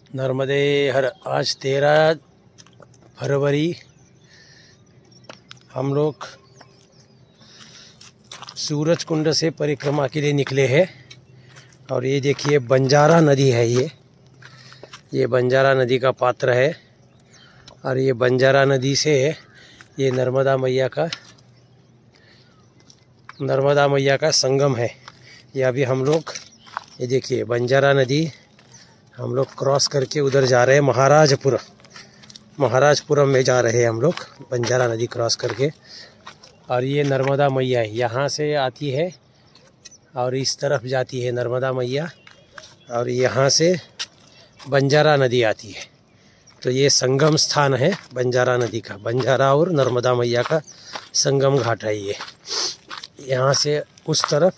नर्मदे हर। आज 13 फरवरी हम लोग सूरज कुंड से परिक्रमा के लिए निकले हैं। और ये देखिए बंजारा नदी है। ये बंजारा नदी का पात्र है। और ये बंजारा नदी से ये नर्मदा मैया का संगम है। ये अभी हम लोग ये देखिए बंजारा नदी हम लोग क्रॉस करके उधर जा रहे हैं। महाराजपुरम में जा रहे हैं हम लोग बंजारा नदी क्रॉस करके। और ये नर्मदा मैया है, यहाँ से आती है और इस तरफ जाती है नर्मदा मैया, और यहाँ से बंजारा नदी आती है। तो ये संगम स्थान है बंजारा नदी का। बंजारा और नर्मदा मैया का संगम घाट है ये। यहाँ से उस तरफ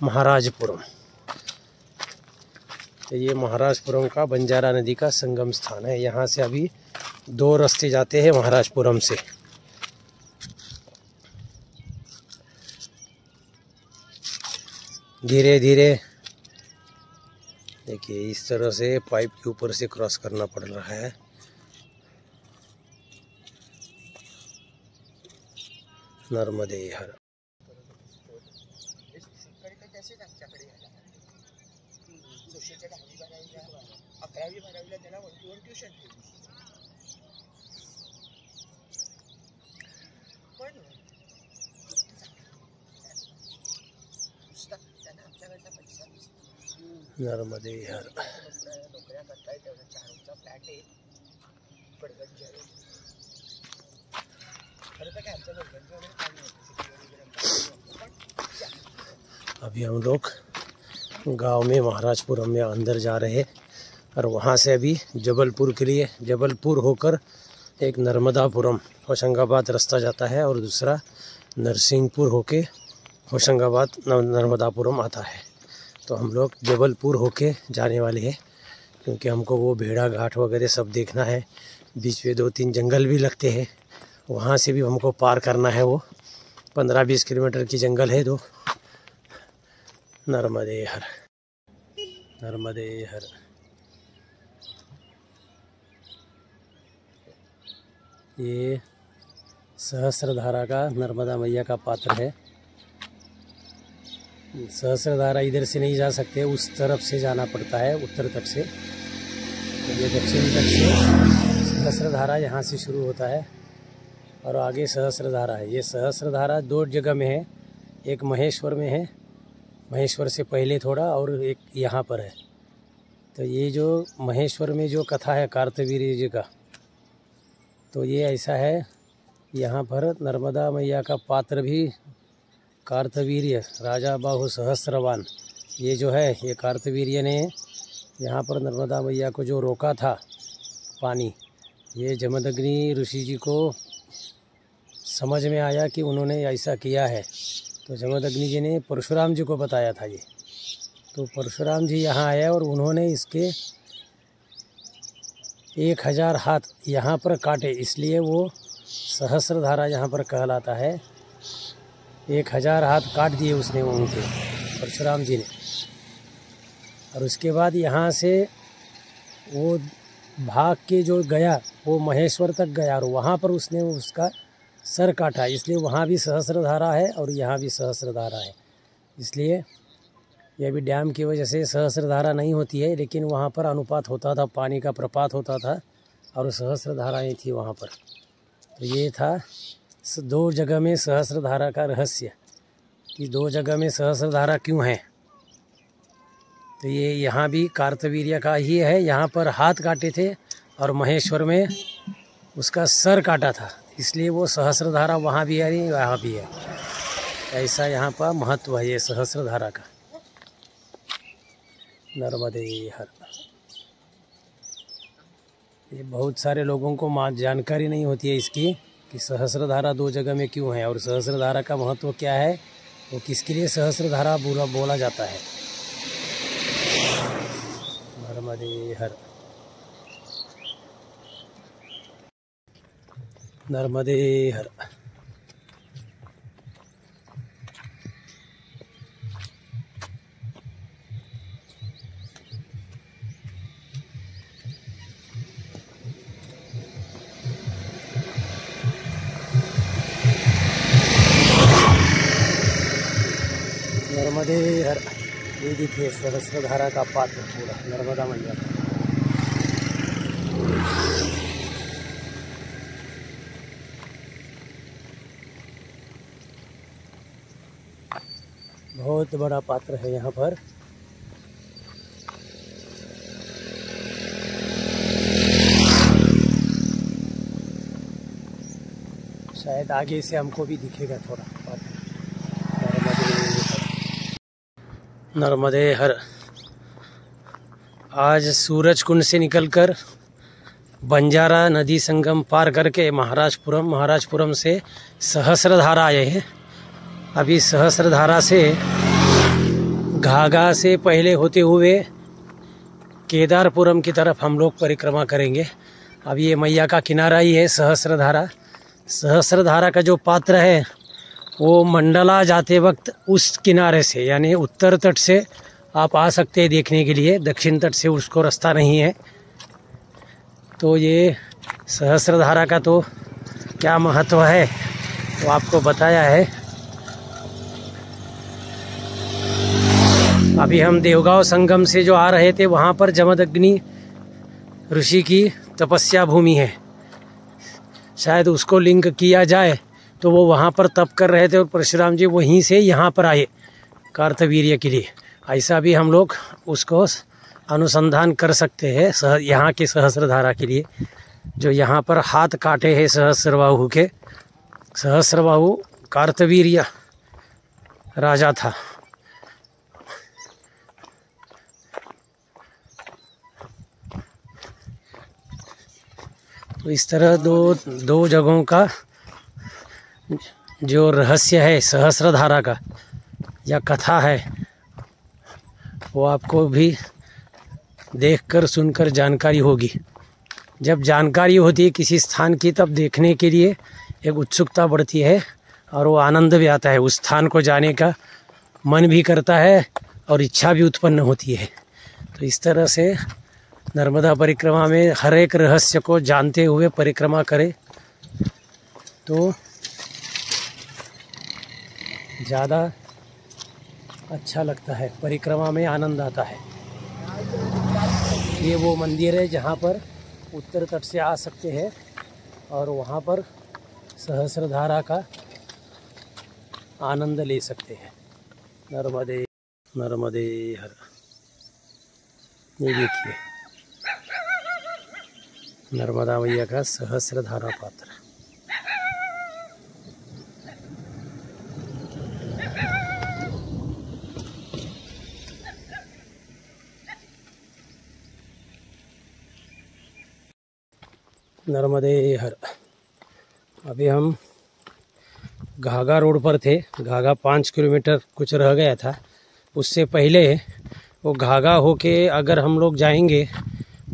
महाराजपुरम। तो ये महाराजपुरम का बंजारा नदी का संगम स्थान है। यहाँ से अभी 2 रास्ते जाते हैं महाराजपुरम से। धीरे धीरे देखिए इस तरह से पाइप के ऊपर से क्रॉस करना पड़ रहा है। नर्मदे हर। नर्मदे हर। अभी हम लोग गांव में महाराजपुरम में अंदर जा रहे हैं। और वहां से अभी जबलपुर के लिए, जबलपुर होकर एक नर्मदापुरम होशंगाबाद रास्ता जाता है और दूसरा नरसिंहपुर होके होशंगाबाद नर्मदापुरम आता है। तो हम लोग जबलपुर होके जाने वाले हैं, क्योंकि हमको वो भेड़ा घाट वगैरह सब देखना है। बीच में 2-3 जंगल भी लगते हैं, वहाँ से भी हमको पार करना है। वो 15-20 किलोमीटर की जंगल है। तो नर्मदे हर। नर्मदे हर। ये सहस्त्रधारा का नर्मदा मैया का पात्र है। सहस्त्रधारा इधर से नहीं जा सकते, उस तरफ से जाना पड़ता है उत्तर तक से। तो ये दक्षिण तक से सहस्त्रधारा यहाँ से शुरू होता है और आगे सहस्त्रधारा है। ये सहस्त्रधारा 2 जगह में है, एक महेश्वर में है, महेश्वर से पहले थोड़ा, और एक यहाँ पर है। तो ये जो महेश्वर में जो कथा है कार्तवीर्य जी का, तो ये ऐसा है। यहाँ पर नर्मदा मैया का पात्र भी कार्तवीर्य, राजा बाहु सहस्त्रवान, ये जो है ये कार्तवीर्य ने यहाँ पर नर्मदा मैया को जो रोका था पानी, ये जमदग्नि ऋषि जी को समझ में आया कि उन्होंने ऐसा किया है। तो जमदग्नि जी ने परशुराम जी को बताया था ये। तो परशुराम जी यहाँ आए और उन्होंने इसके 1000 हाथ यहाँ पर काटे, इसलिए वो सहस्त्रधारा यहाँ पर कहलाता है। 1000 हाथ काट दिए उसने उनके, परशुराम जी ने। और उसके बाद यहाँ से वो भाग के जो गया वो महेश्वर तक गया और वहाँ पर उसने उसका सर काटा, इसलिए वहाँ भी सहस्त्रधारा है और यहाँ भी सहस्त्रधारा है। इसलिए ये भी डैम की वजह से सहस्त्रधारा नहीं होती है, लेकिन वहाँ पर अनुपात होता था, पानी का प्रपात होता था और सहस्त्रधाराएँ थी वहाँ पर। तो ये था 2 जगह में सहस्त्रधारा का रहस्य, कि 2 जगह में सहस्त्रधारा क्यों है। तो ये यहाँ भी कार्तवीर्य का ही है। यहाँ पर हाथ काटे थे और महेश्वर में उसका सर काटा था, इसलिए वो सहस्त्रधारा वहाँ भी है, यहाँ भी है। ऐसा यहाँ पर महत्व है ये सहस्त्रधारा का। नर्मदे हर। ये बहुत सारे लोगों को जानकारी नहीं होती है इसकी, कि सहस्त्रधारा 2 जगह में क्यों है और सहस्त्रधारा का महत्व क्या है, वो किसके लिए सहस्त्रधारा बोला जाता है। नर्मदे हर। नर्मदे हर। नर्मदे हर। ये देखिए सहस्त्रधारा का पात्र पूरा नर्मदा मैया का। बहुत बड़ा पात्र है यहाँ पर। शायद आगे से हमको भी दिखेगा थोड़ा पात्र। नर्मदे हर। आज सूरज कुंड से निकलकर बंजारा नदी संगम पार करके महाराजपुरम से सहस्त्रधारा आए हैं। अभी सहस्त्रधारा से घाघा से पहले होते हुए केदारपुरम की तरफ हम लोग परिक्रमा करेंगे। अब ये मैया का किनारा ही है सहस्त्रधारा। सहस्त्रधारा का जो पात्र है वो मंडला जाते वक्त उस किनारे से यानी उत्तर तट से आप आ सकते हैं देखने के लिए। दक्षिण तट से उसको रास्ता नहीं है। तो ये सहस्त्रधारा का तो क्या महत्व है तो आपको बताया है। अभी हम देवगांव संगम से जो आ रहे थे वहाँ पर जमदग्नि ऋषि की तपस्या भूमि है। शायद उसको लिंक किया जाए तो वो वहाँ पर तप कर रहे थे और परशुराम जी वहीं से यहाँ पर आए कार्तवीर्य के लिए। ऐसा भी हम लोग उसको अनुसंधान कर सकते हैं यहाँ के सहस्त्रधारा के लिए। जो यहाँ पर हाथ काटे हैं सहस्त्रबाहु के। सहस्त्रबाहु कार्तवीर्य राजा था। तो इस तरह दो जगहों का जो रहस्य है सहस्त्रधारा का या कथा है वो आपको भी देखकर सुनकर जानकारी होगी। जब जानकारी होती है किसी स्थान की तब देखने के लिए एक उत्सुकता बढ़ती है और वो आनंद भी आता है। उस स्थान को जाने का मन भी करता है और इच्छा भी उत्पन्न होती है। तो इस तरह से नर्मदा परिक्रमा में हर एक रहस्य को जानते हुए परिक्रमा करें तो ज़्यादा अच्छा लगता है। परिक्रमा में आनंद आता है। ये वो मंदिर है जहाँ पर उत्तर तट से आ सकते हैं और वहाँ पर सहस्त्रधारा का आनंद ले सकते हैं। नर्मदे हर। ये देखिए नर्मदा मैया का सहस्त्रधारा पात्र। नर्मदे हर। अभी हम घाघा रोड पर थे। घाघा 5 किलोमीटर कुछ रह गया था। उससे पहले वो घाघा होके अगर हम लोग जाएंगे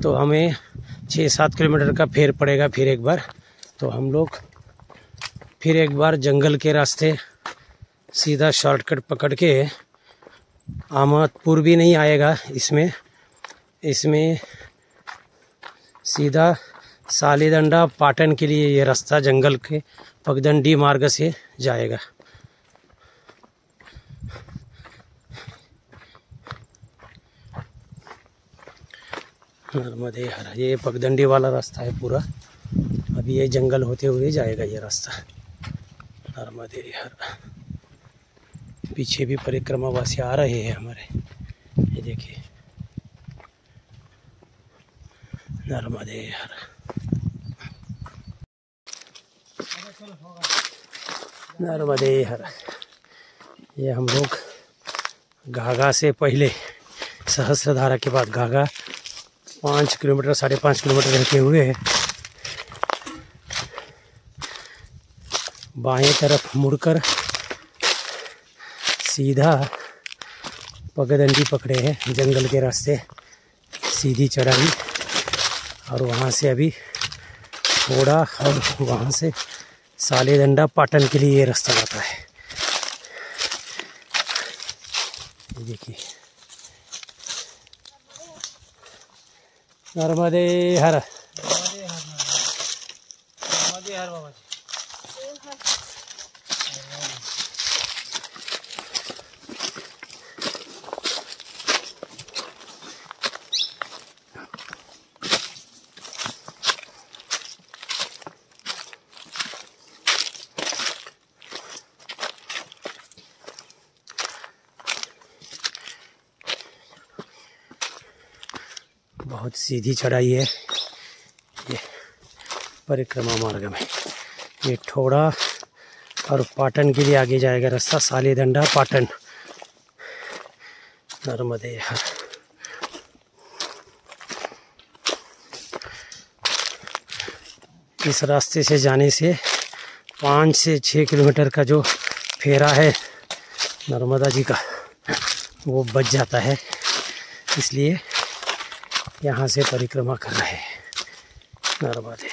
तो हमें 6-7 किलोमीटर का फेर पड़ेगा। फिर एक बार तो हम लोग फिर एक बार जंगल के रास्ते सीधा शॉर्टकट पकड़ के आमदपुर भी नहीं आएगा इसमें सीधा सालीदंडा पाटन के लिए ये रास्ता जंगल के पगडंडी मार्ग से जाएगा। नर्मदे हर। ये पगडंडी वाला रास्ता है पूरा। अभी ये जंगल होते हुए जाएगा ये रास्ता। नर्मदे हर। पीछे भी परिक्रमा वासी आ रहे हैं हमारे। ये देखिए नर्मदे हर। नर्मदे हर। ये हम लोग घाघा से पहले सहस्त्रधारा के बाद घाघा 5 किलोमीटर 5.5 किलोमीटर रहते हुए बाएं तरफ मुड़कर सीधा पगडंडी पकड़े हैं जंगल के रास्ते। सीधी चढ़ाई और वहाँ से अभी थोड़ा और वहाँ से सालीदंडा पाटन के लिए ये रास्ता जाता है। ये देखिए नर्मदे हर। बाबा जी। बहुत सीधी चढ़ाई है ये परिक्रमा मार्ग में। ये ठोड़ा और पाटन के लिए आगे जाएगा रास्ता, सालीदंडा पाटन, नर्मदे हर। इस रास्ते से जाने से 5 से 6 किलोमीटर का जो फेरा है नर्मदा जी का वो बच जाता है, इसलिए यहाँ से परिक्रमा कर रहे हैं नर्मदे।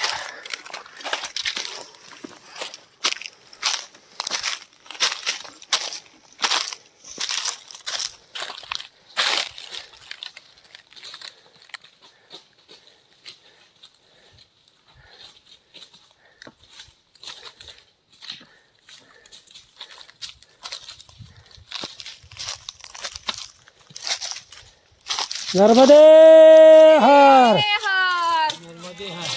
नर्मदे हर, नर्मदे हर।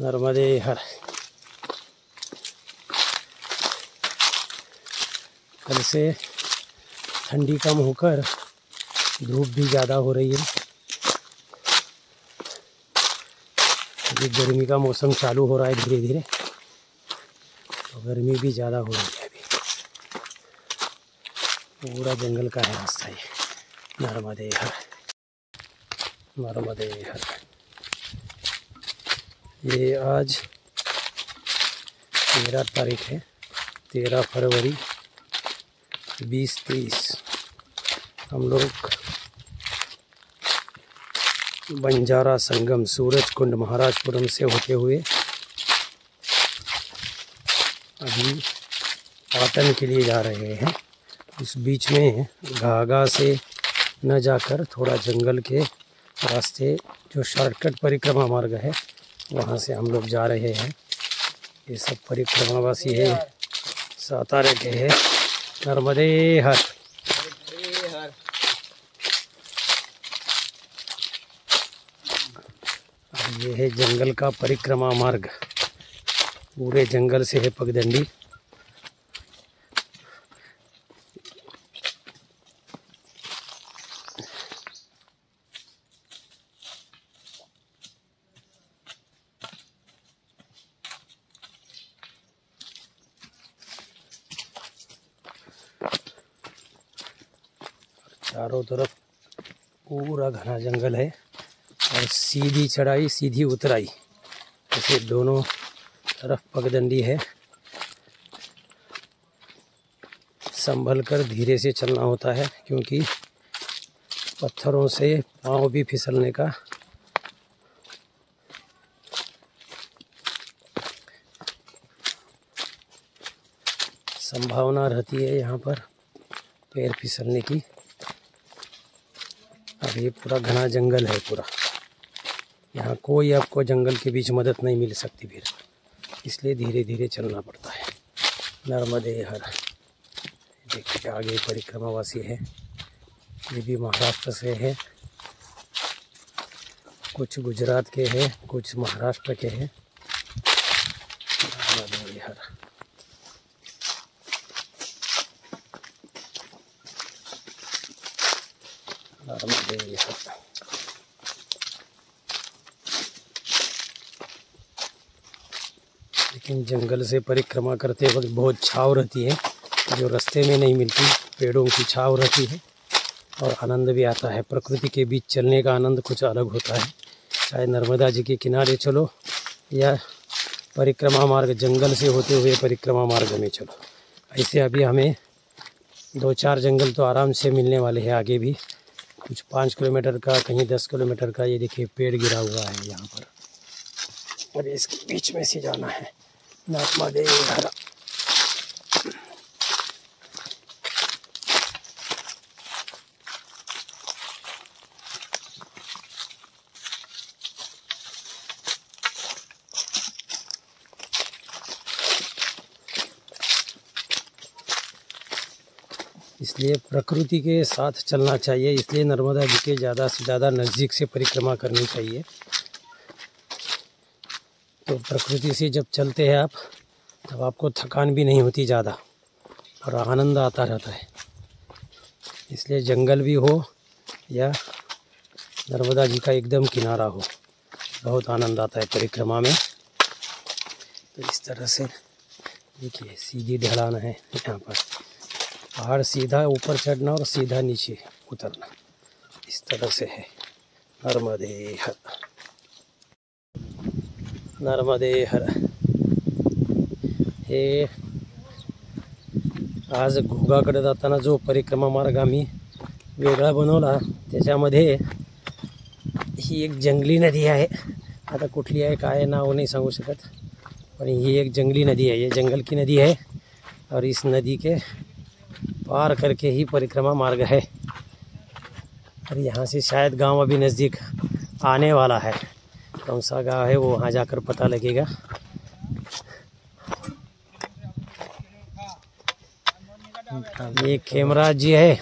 नर्मदे हर। कल से ठंडी कम होकर धूप भी ज़्यादा हो रही है। अभी गर्मी का मौसम चालू हो रहा है धीरे धीरे, तो गर्मी भी ज़्यादा हो रही है। अभी पूरा जंगल का है रास्ता ये नर्मदे हर, नर्मदे हर। ये आज 13 तारीख है, 13 फरवरी 2023। हम लोग बंजारा संगम सूरज कुंड महाराजपुरम से होते हुए अभी पाटन के लिए जा रहे हैं। इस बीच में घाघा से न जाकर थोड़ा जंगल के रास्ते जो शॉर्टकट परिक्रमा मार्ग है वहाँ से हम लोग जा रहे हैं। ये सब परिक्रमावासी है, सातारा के है। नर्मदे हर। ये है जंगल का परिक्रमा मार्ग, पूरे जंगल से है पगडंडी। चारों तरफ पूरा घना जंगल है और सीधी चढ़ाई सीधी उतराई, ऐसे दोनों तरफ पगडंडी है। संभल कर धीरे से चलना होता है क्योंकि पत्थरों से पाँव भी फिसलने का संभावना रहती है यहाँ पर पैर फिसलने की। अब ये पूरा घना जंगल है पूरा, यहाँ कोई आपको जंगल के बीच मदद नहीं मिल सकती फिर, इसलिए धीरे धीरे चलना पड़ता है। नर्मदे हर। देखिए आगे परिक्रमावासी है, ये भी महाराष्ट्र से है, कुछ गुजरात के हैं, कुछ महाराष्ट्र के हैं। नर्मदे हर। नर्मदे हर। इन जंगल से परिक्रमा करते वक्त बहुत छाँव रहती है जो रास्ते में नहीं मिलती, पेड़ों की छाँव रहती है और आनंद भी आता है। प्रकृति के बीच चलने का आनंद कुछ अलग होता है, चाहे नर्मदा जी के किनारे चलो या परिक्रमा मार्ग जंगल से होते हुए परिक्रमा मार्ग में चलो। ऐसे अभी हमें 2-4 जंगल तो आराम से मिलने वाले हैं, आगे भी कुछ 5 किलोमीटर का, कहीं 10 किलोमीटर का। ये देखिए पेड़ गिरा हुआ है यहाँ पर और इसके बीच में से जाना है। नर्मदे हर। इसलिए प्रकृति के साथ चलना चाहिए, इसलिए नर्मदा जी के ज़्यादा से ज़्यादा नज़दीक से परिक्रमा करनी चाहिए। तो प्रकृति से जब चलते हैं आप, तब आपको थकान भी नहीं होती ज़्यादा और आनंद आता रहता है। इसलिए जंगल भी हो या नर्मदा जी का एकदम किनारा हो, बहुत आनंद आता है परिक्रमा में। तो इस तरह से देखिए सीधी ढलान है यहाँ पर, पहाड़ सीधा ऊपर चढ़ना और सीधा नीचे उतरना, इस तरह से है। नर्मदे हर, नर्मदे हर। हे आज घोगाकडे जाताना जो परिक्रमा मार्ग आम्ही वेगळा बनवला, त्याच्यामध्ये ही एक जंगली नदी आहे। आता कुठली आहे काय नाव नहीं सांगू शकत, पण ही एक जंगली नदी है, ये जंगल की नदी है और इस नदी के पार करके ही परिक्रमा मार्ग है। और यहाँ से शायद गांव अभी नज़दीक आने वाला है, कौन सा गांव है वो वहाँ जाकर पता लगेगा। ये खेमराज जी है,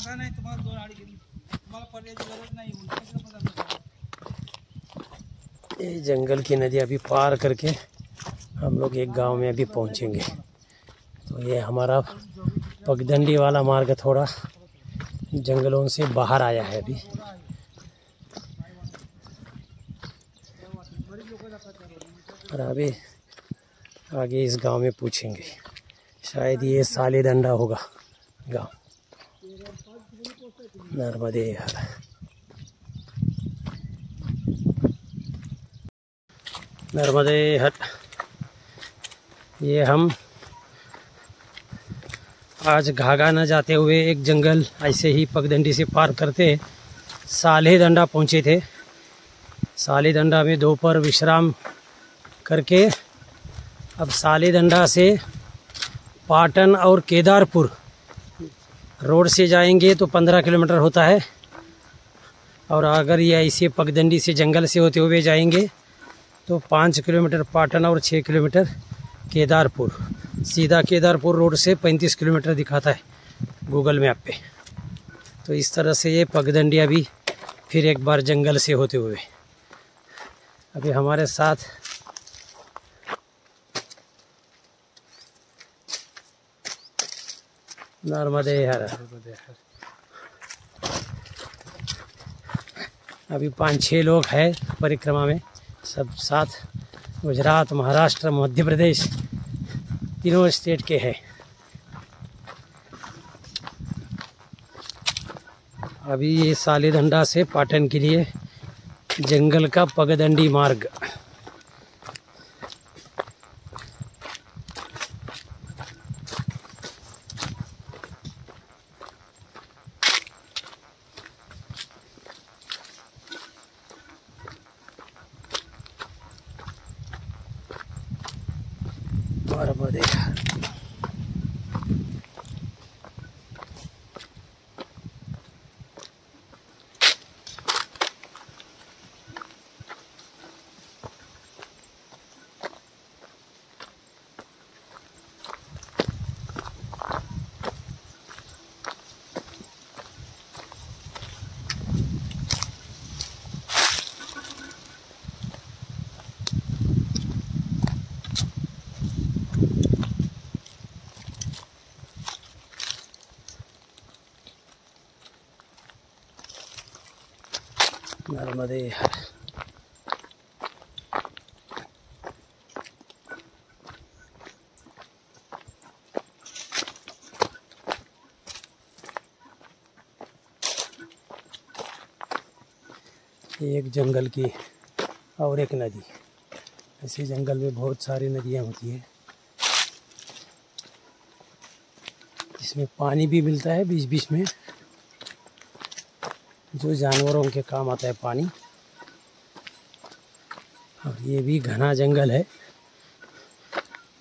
नाही तुम्हाला 2-2.5 तुम्हाला पर्यायची गरज नाही। ये जंगल की नदी अभी पार करके हम लोग एक गांव में अभी पहुंचेंगे। तो ये हमारा पगडंडी वाला मार्ग थोड़ा जंगलों से बाहर आया है अभी। और अभी आगे इस गांव में पूछेंगे, शायद ये सालेडंडा होगा गांव। नर्मदे हर। नर्मदे हर। ये हम आज घाघा न जाते हुए एक जंगल ऐसे ही पगडंडी से पार करते सालेडंडा पहुँचे थे। सालेडंडा में दोपहर विश्राम करके अब सालेडंडा से पाटन और केदारपुर रोड से जाएंगे तो 15 किलोमीटर होता है। और अगर ये ऐसे पगडंडी से जंगल से होते हुए जाएंगे तो 5 किलोमीटर पाटन और 6 किलोमीटर केदारपुर। सीधा केदारपुर रोड से 35 किलोमीटर दिखाता है गूगल मैप पे। तो इस तरह से ये पगडंडी अभी फिर एक बार जंगल से होते हुए अभी हमारे साथ नर्मदे हर। अभी 5-6 लोग हैं परिक्रमा में, सब साथ गुजरात, महाराष्ट्र, मध्य प्रदेश तीनों स्टेट के हैं। अभी ये सालेडंडा से पाटन के लिए जंगल का पगडंडी मार्ग। नर्मदे हर। नर्मदे हर। एक जंगल की और एक नदी। ऐसे जंगल में बहुत सारी नदियाँ होती हैं जिसमें पानी भी मिलता है बीच बीच में, जो जानवरों के काम आता है पानी। और ये भी घना जंगल है,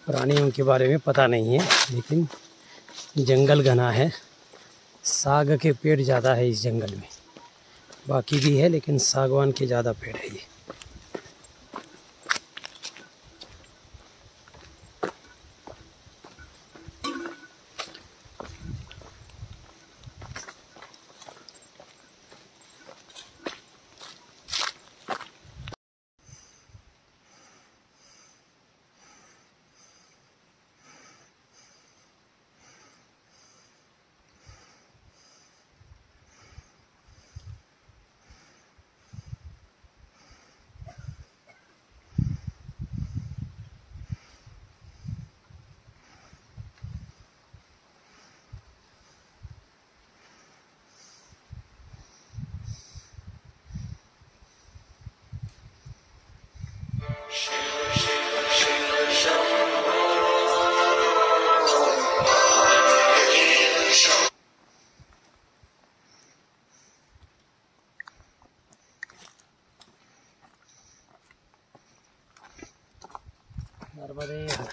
प्राणियों के बारे में पता नहीं है, लेकिन जंगल घना है। साग के पेड़ ज़्यादा है इस जंगल में, बाकी भी है लेकिन सागवान के ज़्यादा पेड़ है ये। नर्मदे हर।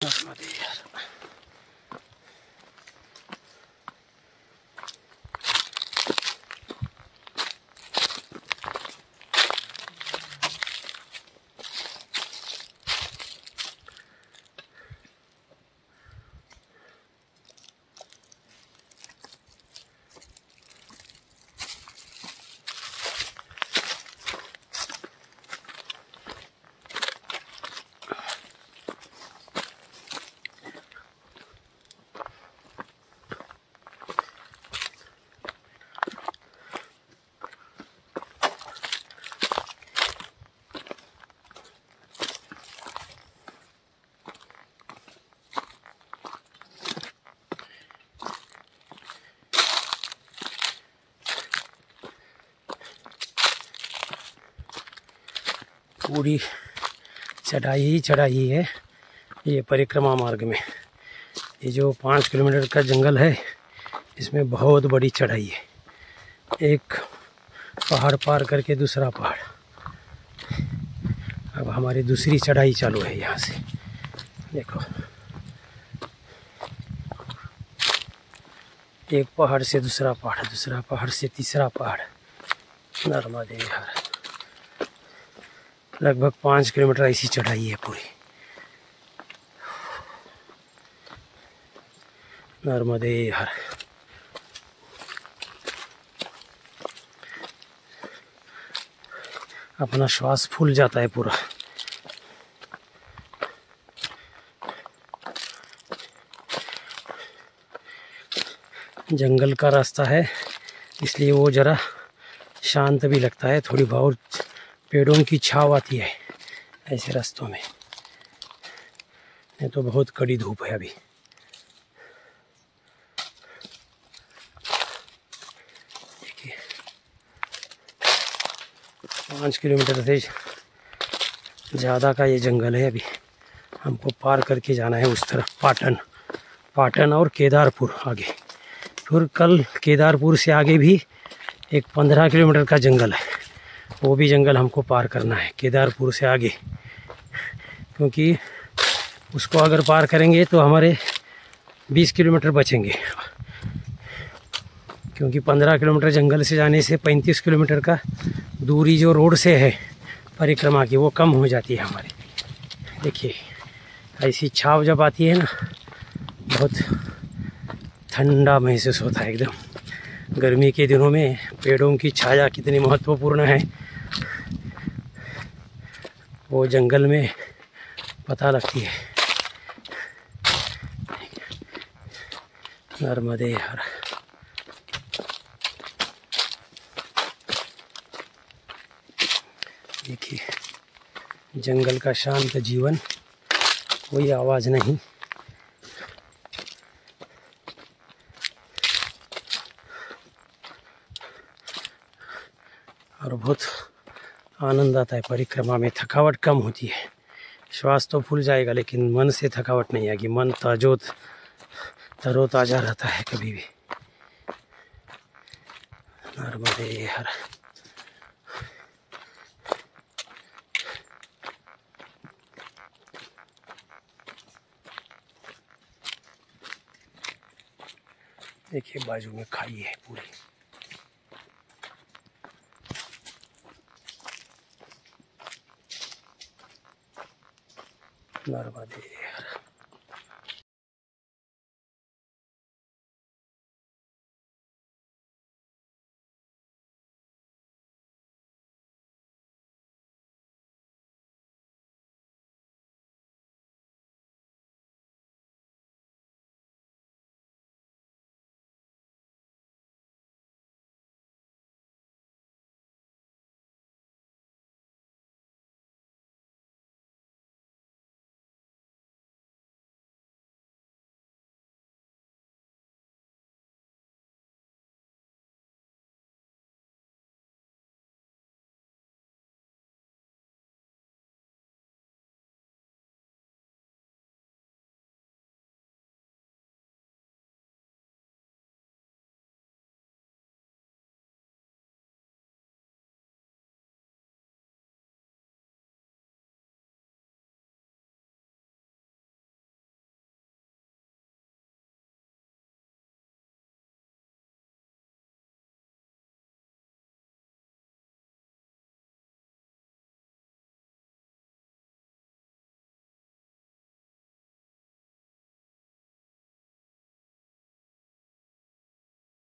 नर्मदे हर। पूरी चढ़ाई ही चढ़ाई है ये परिक्रमा मार्ग में। ये जो 5 किलोमीटर का जंगल है, इसमें बहुत बड़ी चढ़ाई है। एक पहाड़ पार करके दूसरा पहाड़। अब हमारी दूसरी चढ़ाई चालू है यहाँ से। देखो, एक पहाड़ से दूसरा पहाड़, दूसरा पहाड़ से तीसरा पहाड़। नर्मदे हर। लगभग 5 किलोमीटर ऐसी चढ़ाई है पूरी। नर्मदे हर। अपना श्वास फूल जाता है पूरा। जंगल का रास्ता है इसलिए वो ज़रा शांत भी लगता है, थोड़ी बहुत पेड़ों की छाव आती है ऐसे रास्तों में। ये तो बहुत कड़ी धूप है अभी। देखिए, 5 किलोमीटर से ज़्यादा का ये जंगल है। अभी हमको पार करके जाना है उस तरफ, पाटन और केदारपुर आगे। फिर कल केदारपुर से आगे भी एक 15 किलोमीटर का जंगल है, वो भी जंगल हमको पार करना है केदारपुर से आगे। क्योंकि उसको अगर पार करेंगे तो हमारे 20 किलोमीटर बचेंगे, क्योंकि 15 किलोमीटर जंगल से जाने से 35 किलोमीटर का दूरी जो रोड से है परिक्रमा की, वो कम हो जाती है हमारी। देखिए, ऐसी छाव जब आती है ना, बहुत ठंडा महसूस होता है एकदम। गर्मी के दिनों में पेड़ों की छाया कितनी महत्वपूर्ण है वो जंगल में पता लगती है। नर्मदे हर। देखिए जंगल का शांत जीवन, कोई आवाज़ नहीं। और बहुत आनंद आता है परिक्रमा में, थकावट कम होती है। श्वास तो फूल जाएगा लेकिन मन से थकावट नहीं आएगी, मन तरोताज़ा रहता है कभी भी। नर्मदे हर। देखिए बाजू में खाई है पूरी। नर्मदे हर।